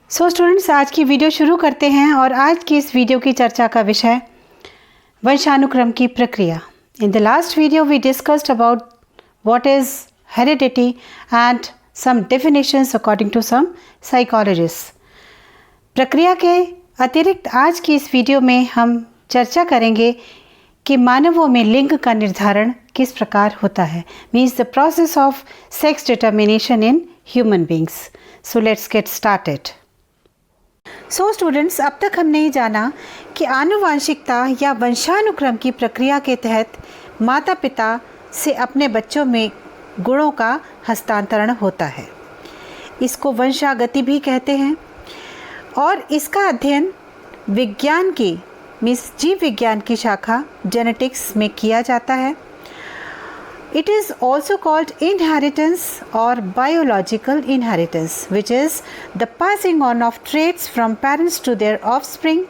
Students, आज की video शुरू करते हैं और आज की इस वीडियो की चर्चा का विषय वंशानुक्रम की प्रक्रिया। In the last video we discussed about what is heredity and some definitions according to some psychologist. प्रक्रिया के अतिरिक्त आज की इस वीडियो में हम चर्चा करेंगे कि मानवों में लिंग का निर्धारण किस प्रकार होता है, means the process of sex determination in human beings. So let's get started. Students, अब तक हमने ये जाना कि आनुवांशिकता या वंशानुक्रम की प्रक्रिया के तहत माता पिता से अपने बच्चों में गुणों का हस्तांतरण होता है। इसको वंशागति भी कहते हैं और इसका अध्ययन विज्ञान की मीन्स जीव विज्ञान की शाखा जेनेटिक्स में किया जाता है। It is also called inheritance or biological inheritance, which is the passing on of traits from parents to their offspring,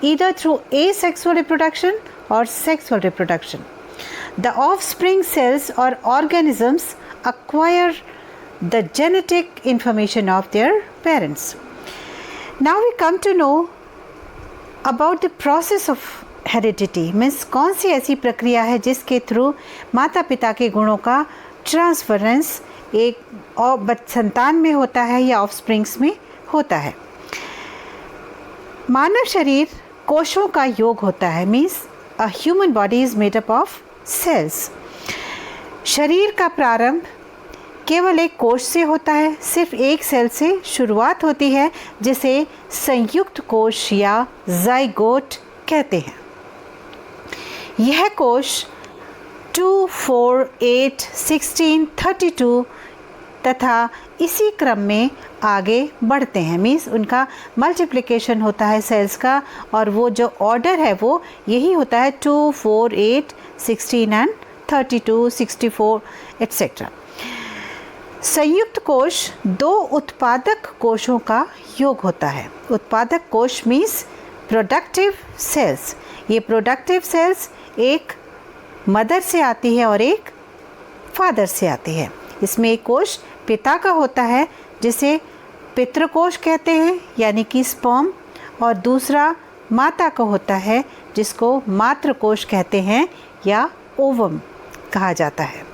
either through asexual reproduction or sexual reproduction. The offspring cells or organisms acquire the genetic information of their parents. Now we come to know about the process of heredity, means कौन सी ऐसी प्रक्रिया है जिसके through माता पिता के गुणों का ट्रांसफरेंस एक और संतान में होता है या ऑफस्प्रिंग्स में होता है। मानव शरीर कोशों का योग होता है, means a human body is made up of cells. शरीर का प्रारंभ केवल एक कोश से होता है, सिर्फ एक सेल से शुरुआत होती है जिसे संयुक्त कोश या जाइगोट कहते हैं। यह कोश 2, 4, 8, 16, 32 तथा इसी क्रम में आगे बढ़ते हैं, मीन्स उनका मल्टीप्लिकेशन होता है सेल्स का, और वो जो ऑर्डर है वो यही होता है 2, 4, 8, 16 एंड 32, 64 एट्सेट्रा। संयुक्त कोश दो उत्पादक कोशों का योग होता है। उत्पादक कोश मीन्स प्रोडक्टिव सेल्स। ये प्रोडक्टिव सेल्स एक मदर से आती है और एक फादर से आती है। इसमें एक कोश पिता का होता है जिसे पितृकोश कहते हैं यानी कि स्पर्म, और दूसरा माता का होता है जिसको मातृकोश कहते हैं या ओवम कहा जाता है।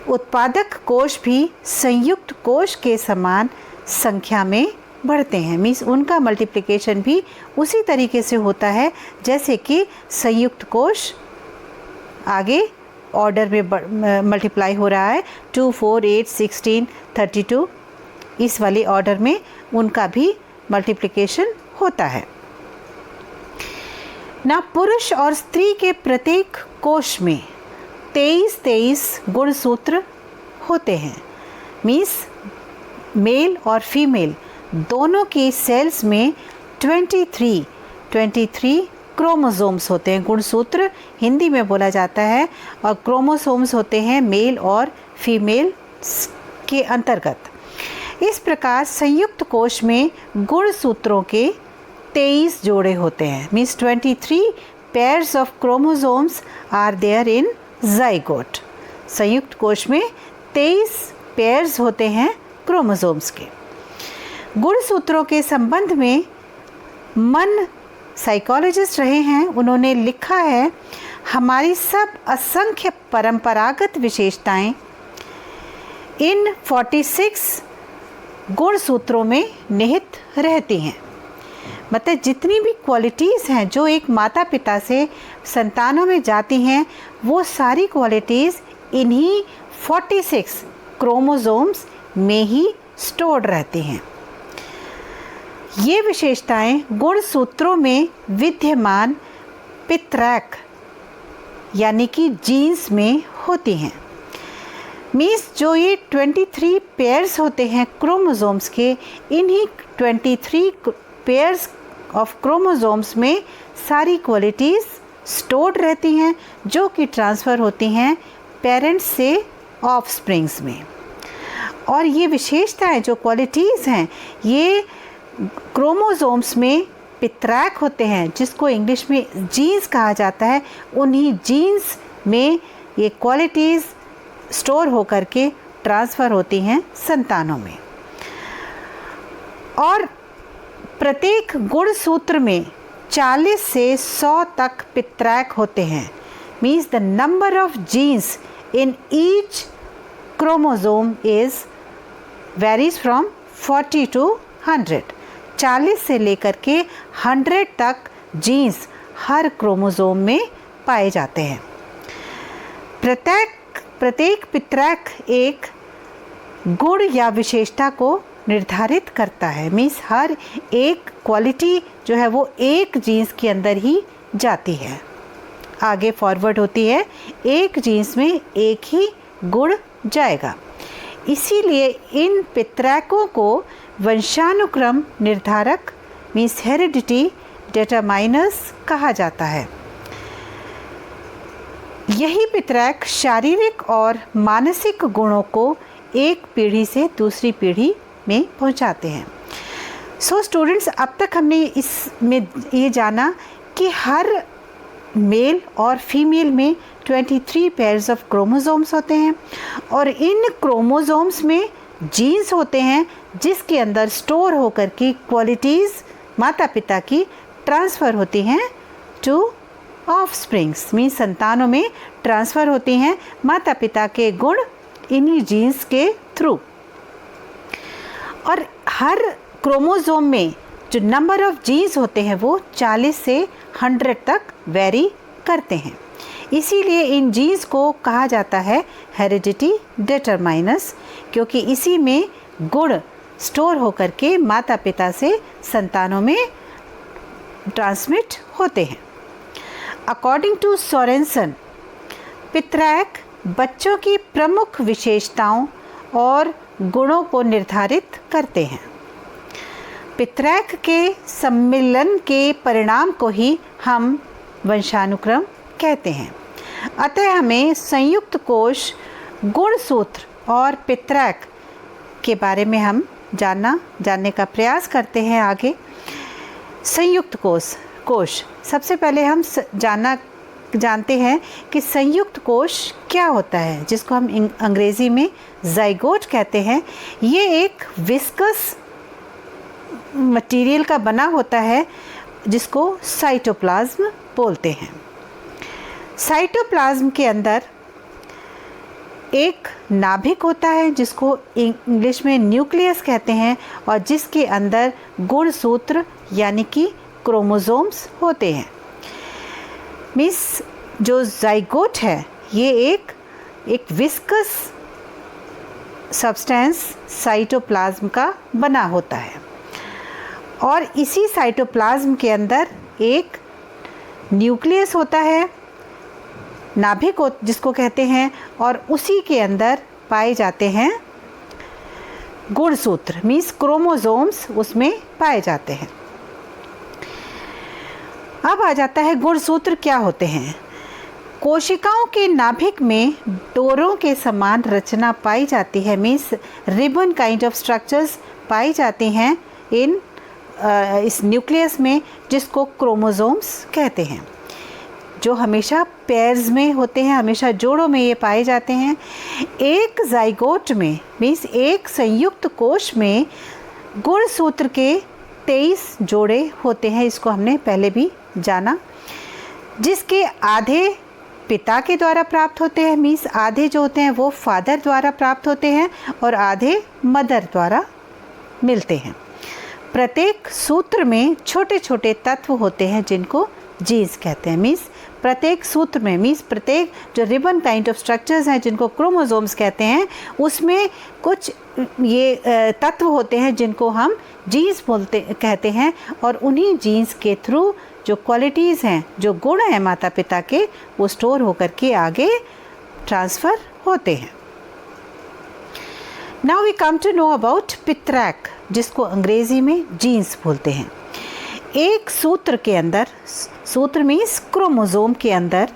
उत्पादक कोश भी संयुक्त कोश के समान संख्या में बढ़ते हैं, मीन्स उनका मल्टीप्लिकेशन भी उसी तरीके से होता है जैसे कि संयुक्त कोश आगे ऑर्डर में मल्टीप्लाई हो रहा है। 2, 4, 8, 16, 32 इस वाले ऑर्डर में उनका भी मल्टीप्लिकेशन होता है ना। पुरुष और स्त्री के प्रत्येक कोश में 23 गुणसूत्र होते हैं, मीन्स मेल और फीमेल दोनों की सेल्स में 23 क्रोमोसोम्स होते हैं। गुणसूत्र हिंदी में बोला जाता है और क्रोमोसोम्स होते हैं मेल और फीमेल के अंतर्गत। इस प्रकार संयुक्त कोश में गुणसूत्रों के 23 जोड़े होते हैं, means 23 pairs of chromosomes are there in zygote. संयुक्त कोश में 23 पेयर्स होते हैं क्रोमोसोम्स के। गुणसूत्रों के संबंध में मन साइकोलॉजिस्ट रहे हैं, उन्होंने लिखा है हमारी सब असंख्य परंपरागत विशेषताएं इन 46 गुणसूत्रों में निहित रहती हैं। मतलब जितनी भी क्वालिटीज़ हैं जो एक माता पिता से संतानों में जाती हैं वो सारी क्वालिटीज़ इन्हीं 46 क्रोमोसोम्स में ही स्टोर्ड रहती हैं। ये विशेषताएं गुणसूत्रों में विद्यमान पितरैक यानी कि जीन्स में होती हैं, मीन्स जो ये 23 पेयर्स होते हैं क्रोमोसोम्स के, इन्हीं 23 पेयर्स ऑफ क्रोमोसोम्स में सारी क्वालिटीज़ स्टोर्ड रहती हैं जो कि ट्रांसफ़र होती हैं पेरेंट्स से ऑफस्प्रिंग्स में। और ये विशेषताएं जो क्वालिटीज़ हैं ये क्रोमोसोम्स में पितरैक होते हैं जिसको इंग्लिश में जीन्स कहा जाता है। उन्हीं जीन्स में ये क्वालिटीज़ स्टोर होकर के ट्रांसफ़र होती हैं संतानों में। और प्रत्येक गुणसूत्र में 40 से 100 तक पित्रैक होते हैं। Means the number of genes in each chromosome is varies from 40 to 100। 40 से लेकर के 100 तक जीन्स हर क्रोमोसोम में पाए जाते हैं। प्रत्येक पित्रैक एक गुण या विशेषता को निर्धारित करता है। मीन्स हर एक क्वालिटी जो है वो एक जीन्स के अंदर ही जाती है, आगे फॉरवर्ड होती है, एक जीन्स में एक ही गुण जाएगा। इसीलिए इन पित्रैकों को वंशानुक्रम निर्धारक मीन्स हेरिडिटी डिटरमाइनर्स कहा जाता है। यही पित्रैक शारीरिक और मानसिक गुणों को एक पीढ़ी से दूसरी पीढ़ी में पहुंचाते हैं। सो स्टूडेंट्स, अब तक हमने इसमें ये जाना कि हर मेल और फीमेल में 23 पेयर्स ऑफ क्रोमोसोम्स होते हैं और इन क्रोमोसोम्स में जीन्स होते हैं जिसके अंदर स्टोर होकर की क्वालिटीज़ माता पिता की ट्रांसफ़र होती हैं टू ऑफस्प्रिंग्स। मीन्स संतानों में ट्रांसफ़र होती हैं माता पिता के गुण इन्हीं जीन्स के थ्रू। और हर क्रोमोसोम में जो नंबर ऑफ जीन्स होते हैं वो 40 से 100 तक वेरी करते हैं। इसीलिए इन जीन्स को कहा जाता है हेरिडिटी डिटरमाइनर्स, क्योंकि इसी में गुण स्टोर होकर के माता पिता से संतानों में ट्रांसमिट होते हैं। अकॉर्डिंग टू सोरेनसन, पित्रैक बच्चों की प्रमुख विशेषताओं और गुणों को निर्धारित करते हैं। पित्रैक के सम्मिलन के परिणाम को ही हम वंशानुक्रम कहते हैं। अतः हमें संयुक्त कोश, गुणसूत्र और पित्रैक के बारे में हम जानने का प्रयास करते हैं आगे। संयुक्त कोश सबसे पहले हम जानते हैं कि संयुक्त कोश क्या होता है, जिसको हम अंग्रेज़ी में ज़ाइगोट कहते हैं। ये एक विस्कस मटेरियल का बना होता है जिसको साइटोप्लाज्म बोलते हैं। साइटोप्लाज्म के अंदर एक नाभिक होता है जिसको इंग्लिश में न्यूक्लियस कहते हैं और जिसके अंदर गुणसूत्र यानी कि क्रोमोसोम्स होते हैं। मीन्स जो ज़ाइगोट है ये एक विस्कस सब्सटेंस साइटोप्लाज्म का बना होता है और इसी साइटोप्लाज्म के अंदर एक न्यूक्लियस होता है, नाभिक जिसको कहते हैं, और उसी के अंदर पाए जाते हैं गुणसूत्र मीन्स क्रोमोसोम्स उसमें पाए जाते हैं। अब आ जाता है गुणसूत्र क्या होते हैं। कोशिकाओं के नाभिक में डोरों के समान रचना पाई जाती है, means ribbon kind of structures पाई जाती हैं इस न्यूक्लियस में, जिसको क्रोमोसोम्स कहते हैं, जो हमेशा पेयर्स में होते हैं, हमेशा जोड़ों में ये पाए जाते हैं। एक ज़ाइगोट में मीन्स एक संयुक्त कोश में गुणसूत्र के 23 जोड़े होते हैं, इसको हमने पहले भी जाना, जिसके आधे पिता के द्वारा प्राप्त होते हैं, मीन्स आधे जो होते हैं वो फादर द्वारा प्राप्त होते हैं और आधे मदर द्वारा मिलते हैं। प्रत्येक सूत्र में छोटे छोटे तत्व होते हैं जिनको जीन्स कहते हैं। मीन्स प्रत्येक सूत्र में मीन्स प्रत्येक जो रिबन काइंड ऑफ स्ट्रक्चर्स हैं जिनको क्रोमोसोम्स कहते हैं, उसमें कुछ ये तत्व होते हैं जिनको हम जीन्स कहते हैं और उन्हीं जीन्स के थ्रू जो क्वालिटीज़ हैं, जो गुण हैं माता पिता के, वो स्टोर होकर के आगे ट्रांसफ़र होते हैं। Now we come to know about पित्रैक, जिसको अंग्रेज़ी में जीन्स बोलते हैं। एक सूत्र के अंदर, सूत्र मीन्स क्रोमोसोम के अंदर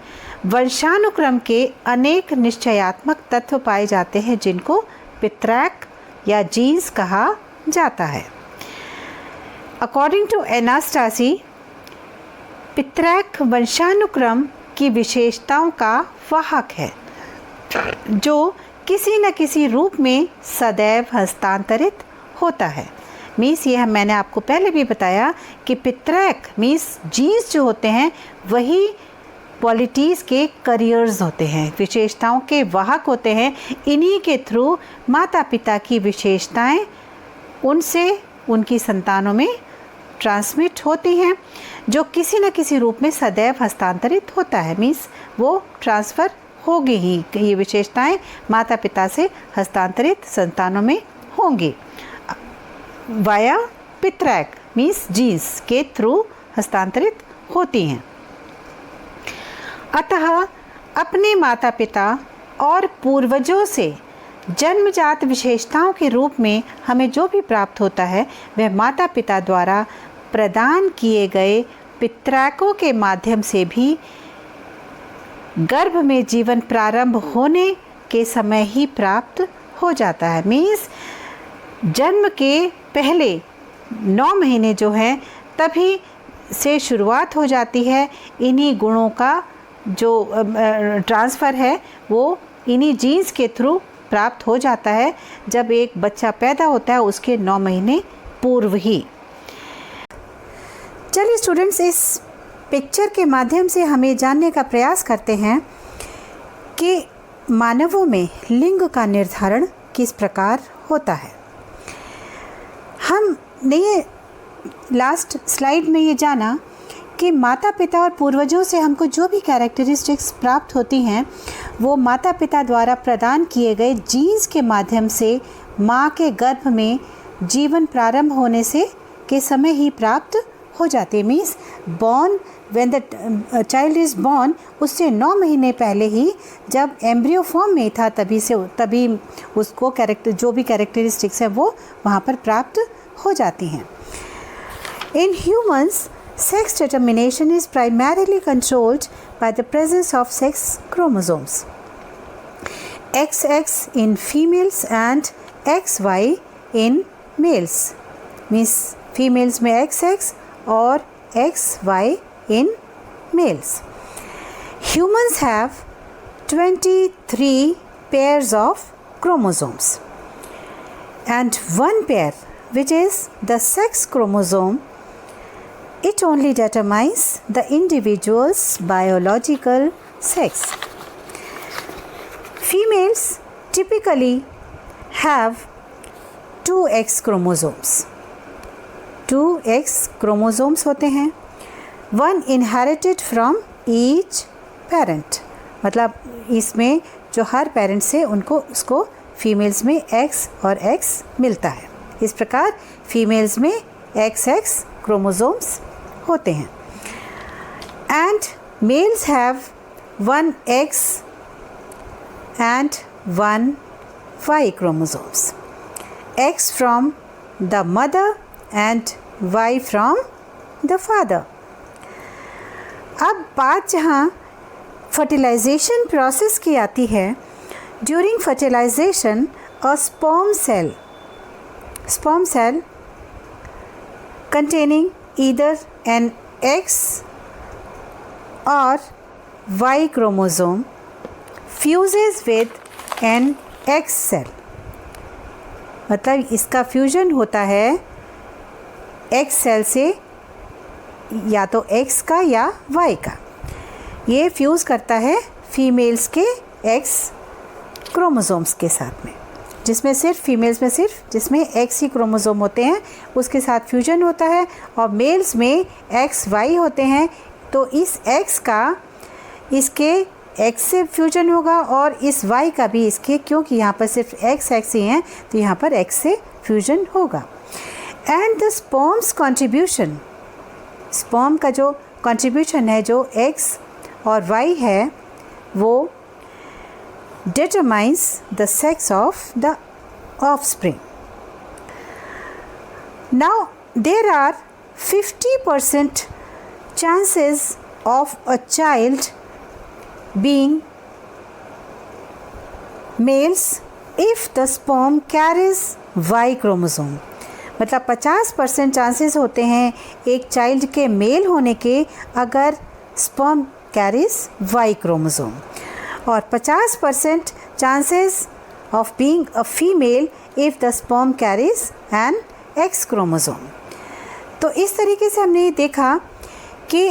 वंशानुक्रम के अनेक निश्चयात्मक तत्व पाए जाते हैं जिनको पित्रैक या जीन्स कहा जाता है। अकॉर्डिंग टू एनास्टासी, पित्रैक वंशानुक्रम की विशेषताओं का वाहक है जो किसी न किसी रूप में सदैव हस्तांतरित होता है। मीन्स ये मैंने आपको पहले भी बताया कि पितृक मीन्स जीन्स जो होते हैं वही क्वालिटीज़ के करियर्स होते हैं, विशेषताओं के वाहक होते हैं। इन्हीं के थ्रू माता पिता की विशेषताएं उनसे उनकी संतानों में ट्रांसमिट होती हैं, जो किसी न किसी रूप में सदैव हस्तांतरित होता है। मीन्स वो ट्रांसफ़र होगी ही, ये विशेषताएं माता पिता से हस्तांतरित संतानों में होंगी वाया पितृक मीन्स जीन्स के थ्रू हस्तांतरित होती हैं। अतः अपने माता पिता और पूर्वजों से जन्मजात विशेषताओं के रूप में हमें जो भी प्राप्त होता है वह माता पिता द्वारा प्रदान किए गए पितृकों के माध्यम से भी गर्भ में जीवन प्रारंभ होने के समय ही प्राप्त हो जाता है। मीन्स जन्म के पहले 9 महीने जो हैं तभी से शुरुआत हो जाती है। इन्हीं गुणों का जो ट्रांसफ़र है वो इन्हीं जीन्स के थ्रू प्राप्त हो जाता है जब एक बच्चा पैदा होता है उसके 9 महीने पूर्व ही। चलिए स्टूडेंट्स, इस पिक्चर के माध्यम से हमें जानने का प्रयास करते हैं कि मानवों में लिंग का निर्धारण किस प्रकार होता है। हमने ये लास्ट स्लाइड में ये जाना कि माता पिता और पूर्वजों से हमको जो भी कैरेक्टरिस्टिक्स प्राप्त होती हैं वो माता पिता द्वारा प्रदान किए गए जीन्स के माध्यम से माँ के गर्भ में जीवन प्रारंभ होने से के समय ही प्राप्त हो जाती है। Means born when the child is born उससे 9 महीने पहले ही जब एम्ब्रियो फॉर्म में था तभी उसको जो भी कैरेक्टरिस्टिक्स है वो वहाँ पर प्राप्त हो जाती हैं। In humans sex determination is primarily controlled by the presence of sex chromosomes XX in females and XY in males. Means females में XX और XY in males. Humans have 23 pairs of chromosomes and one pair, which is the sex chromosome. It only determines the individual's biological sex. Females typically have 2 X chromosomes. 2 X chromosomes होते हैं, one inherited from each parent. मतलब इसमें जो हर parent से उसको females में X और X मिलता है। इस प्रकार फीमेल्स में XX क्रोमोसोम्स होते हैं। And males have 1 X and 1 Y chromosomes. X from the mother and Y from the father. अब बात जहाँ फर्टिलाइजेशन प्रोसेस की आती है, during fertilization a sperm cell containing either an X or Y chromosome fuses with an X cell. मतलब इसका fusion होता है X सेल से, या तो X का या Y का। ये फ्यूज़ करता है फीमेल्स के X क्रोमोसोम्स के साथ में, जिसमें सिर्फ फीमेल्स में सिर्फ जिसमें X ही क्रोमोसोम होते हैं उसके साथ फ्यूजन होता है, और मेल्स में XY होते हैं। तो इस X का इसके X से फ्यूजन होगा और इस Y का भी इसके, क्योंकि यहाँ पर सिर्फ X ही हैं तो यहाँ पर X से फ्यूजन होगा। And the sperms contribution, sperm का जो कॉन्ट्रीब्यूशन है जो X और Y है वो determines the sex of the offspring. Now there are 50% chances of a child being males if the sperm carries Y chromosome. मतलब 50% चांसेस होते हैं एक चाइल्ड के मेल होने के अगर स्पर्म कैरीज Y क्रोमोसोम, और 50% chances of being a female if the sperm carries an x chromosome. तो इस तरीके से हमने देखा कि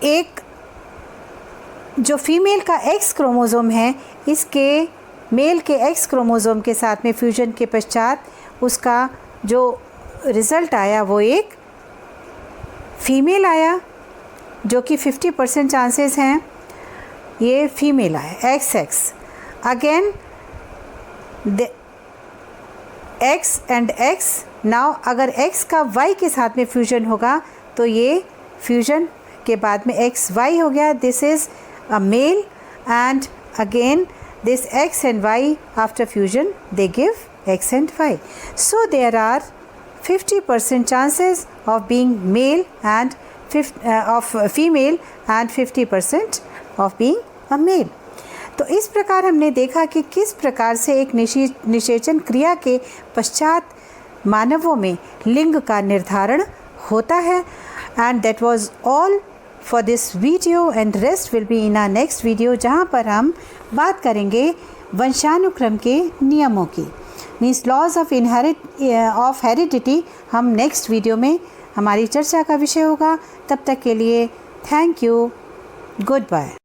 एक जो फीमेल का एक्स क्रोमोसोम है, इसके मेल के एक्स क्रोमोसोम के साथ में फ्यूजन के पश्चात उसका जो रिज़ल्ट आया वो एक फीमेल आया, जो कि 50% चांसेस हैं ये फीमेल आया, XX। Again the X and X, now अगर X का Y के साथ में फ्यूजन होगा तो ये फ्यूजन के बाद में XY हो गया, this is a male, and again this X and Y after fusion they give X and Y. So there are 50% chances of being male and of female and 50% of being a male. तो इस प्रकार हमने देखा कि किस प्रकार से एक निषेचन क्रिया के पश्चात मानवों में लिंग का निर्धारण होता है। And that was all for this video and rest will be in our next video, जहाँ पर हम बात करेंगे वंशानुक्रम के नियमों की, मीन्स लॉज ऑफ हेरिडिटी। हम नेक्स्ट वीडियो में हमारी चर्चा का विषय होगा। तब तक के लिए थैंक यू, गुड बाय।